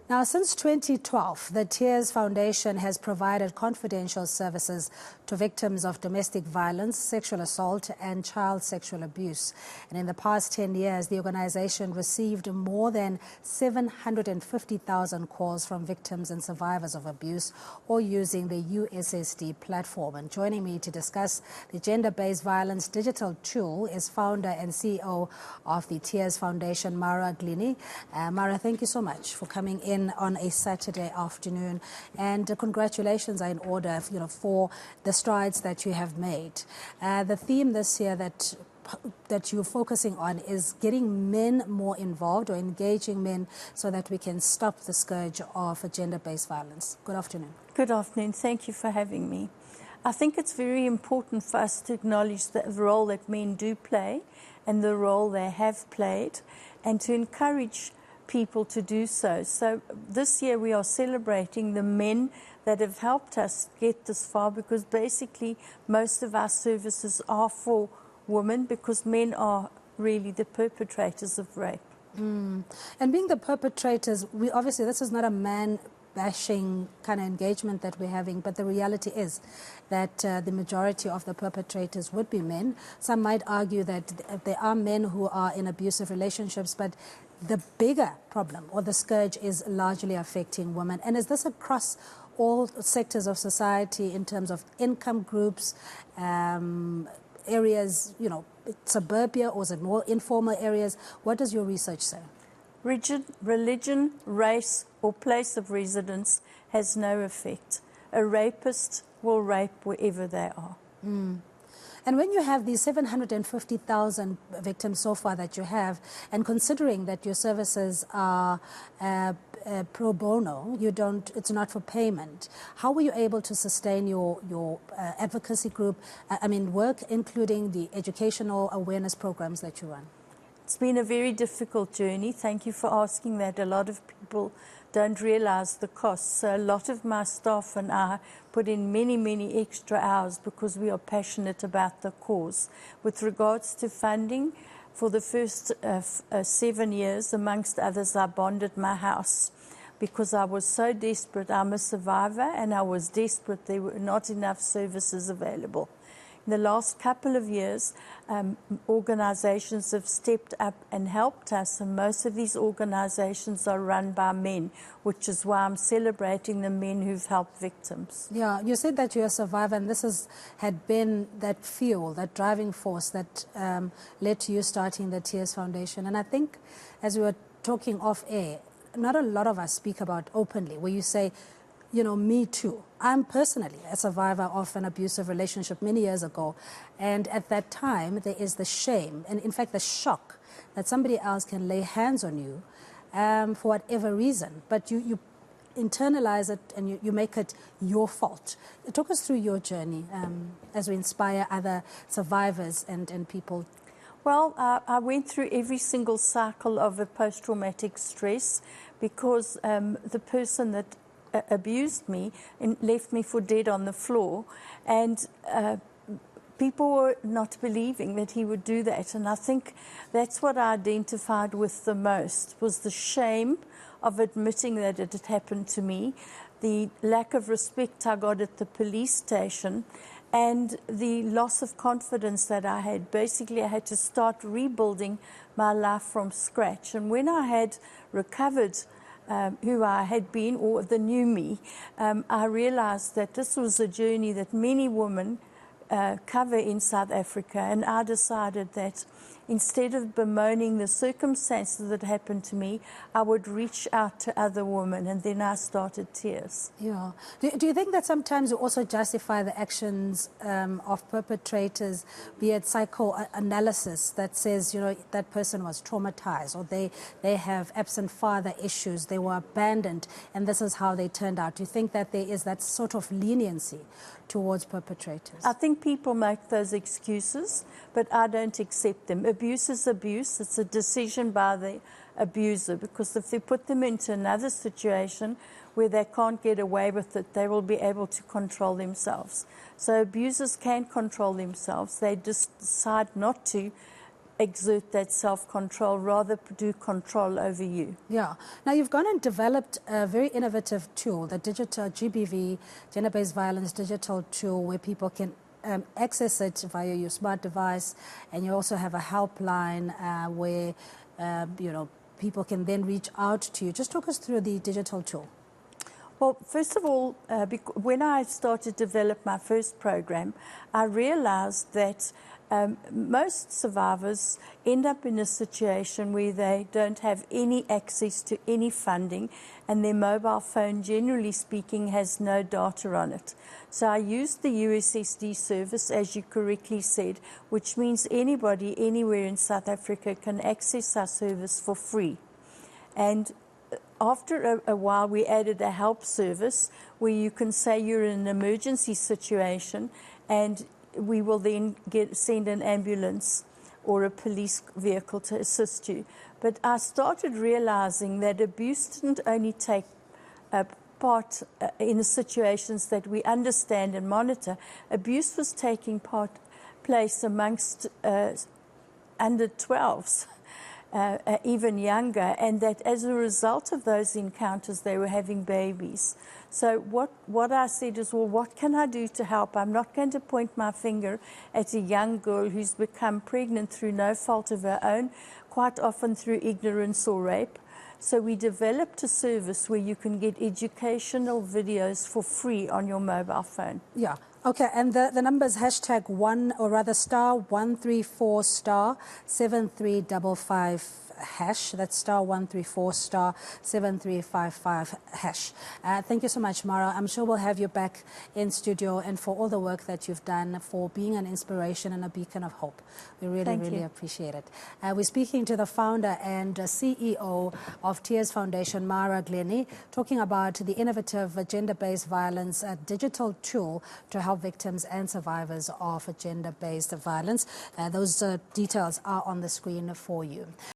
Now, since 2012, the Tears Foundation has provided confidential services to victims of domestic violence, sexual assault, and child sexual abuse. And in the past 10 years, the organization received more than 750,000 calls from victims and survivors of abuse, all using the USSD platform. And joining me to discuss the gender-based violence digital tool is founder and CEO of the Tears Foundation, Glennie. Mara, thank you so much for coming in on a Saturday afternoon, and congratulations are in order, for the strides that you have made. The theme this year that you're focusing on is getting men more involved, or engaging men, so that we can stop the scourge of gender-based violence. Good afternoon. Good afternoon. Thank you for having me. I think it's very important for us to acknowledge the role that men do play and the role they have played, and to encourage people to do so. So this year we are celebrating the men that have helped us get this far, because basically most of our services are for women, because men are really the perpetrators of rape. And being the perpetrators, obviously this is not a man-bashing kind of engagement that we're having, but the reality is that the majority of the perpetrators would be men. Some might argue that there are men who are in abusive relationships, but the bigger problem, or the scourge, is largely affecting women. And is this across all sectors of society in terms of income groups, areas, suburbia, or is it more informal areas? What does your research say? Religion, race, or place of residence has no effect. A rapist will rape wherever they are. And when you have these 750,000 victims so far that you have, and considering that your services are pro bono, it's not for payment, how were you able to sustain your advocacy group, work, including the educational awareness programs that you run? It's been a very difficult journey. Thank you for asking that. A lot of people don't realize the costs. So a lot of my staff and I put in many, many extra hours because we are passionate about the cause. With regards to funding, for the first 7 years, amongst others, I bonded my house because I was so desperate. I'm a survivor, and I was desperate. There were not enough services available. In the last couple of years, organizations have stepped up and helped us, and most of these organizations are run by men, which is why I'm celebrating the men who've helped victims. Yeah, you said that you're a survivor, and this had been that fuel, that driving force that led to you starting the Tears Foundation. And I think, as we were talking off air, not a lot of us speak about openly, where you say, me too. I'm personally a survivor of an abusive relationship many years ago. And at that time, there is the shame and, in fact, the shock that somebody else can lay hands on you for whatever reason. But you internalize it, and you make it your fault. Talk us through your journey as we inspire other survivors and people. Well, I went through every single cycle of a post-traumatic stress, because the person that abused me and left me for dead on the floor, and people were not believing that he would do that. And I think that's what I identified with the most, was the shame of admitting that it had happened to me, the lack of respect I got at the police station, and the loss of confidence that I had. Basically, I had to start rebuilding my life from scratch. And when I had recovered who I had been, or the new me, I realized that this was a journey that many women cover in South Africa, and I decided that instead of bemoaning the circumstances that happened to me, I would reach out to other women, and then I started Tears. Yeah. Do you think that sometimes you also justify the actions of perpetrators, be it psychoanalysis that says, that person was traumatized, or they have absent father issues, they were abandoned, and this is how they turned out? Do you think that there is that sort of leniency towards perpetrators? I think people make those excuses, but I don't accept them. Abuse is abuse. It's a decision by the abuser, because if they put them into another situation where they can't get away with it, they will be able to control themselves. So abusers can control themselves. They just decide not to exert that self-control, rather do control over you. Yeah. Now, you've gone and developed a very innovative tool, the digital GBV, gender-based violence digital tool, where people can access it via your smart device, and you also have a helpline where, people can then reach out to you. Just talk us through the digital tool. Well, first of all, when I started to develop my first program, I realized that most survivors end up in a situation where they don't have any access to any funding, and their mobile phone, generally speaking, has no data on it. So I used the USSD service, as you correctly said, which means anybody anywhere in South Africa can access our service for free. And after a while, we added a help service where you can say you're in an emergency situation, and we will then send an ambulance or a police vehicle to assist you. But I started realizing that abuse didn't only take part in the situations that we understand and monitor. Abuse was taking place amongst under 12s. Even younger, and that as a result of those encounters, they were having babies. So what I said is, well, what can I do to help? I'm not going to point my finger at a young girl who's become pregnant through no fault of her own, quite often through ignorance or rape. So we developed a service where you can get educational videos for free on your mobile phone. Yeah. Okay, and the number is hashtag *134 *7355 hash. That's *134 *7355 hash. Thank you so much, Mara. I'm sure we'll have you back in studio, and for all the work that you've done, for being an inspiration and a beacon of hope. We really appreciate it. We're speaking to the founder and CEO of Tears Foundation, Mara Glennie, talking about the innovative gender-based violence digital tool to help victims and survivors of gender-based violence. Those details are on the screen for you.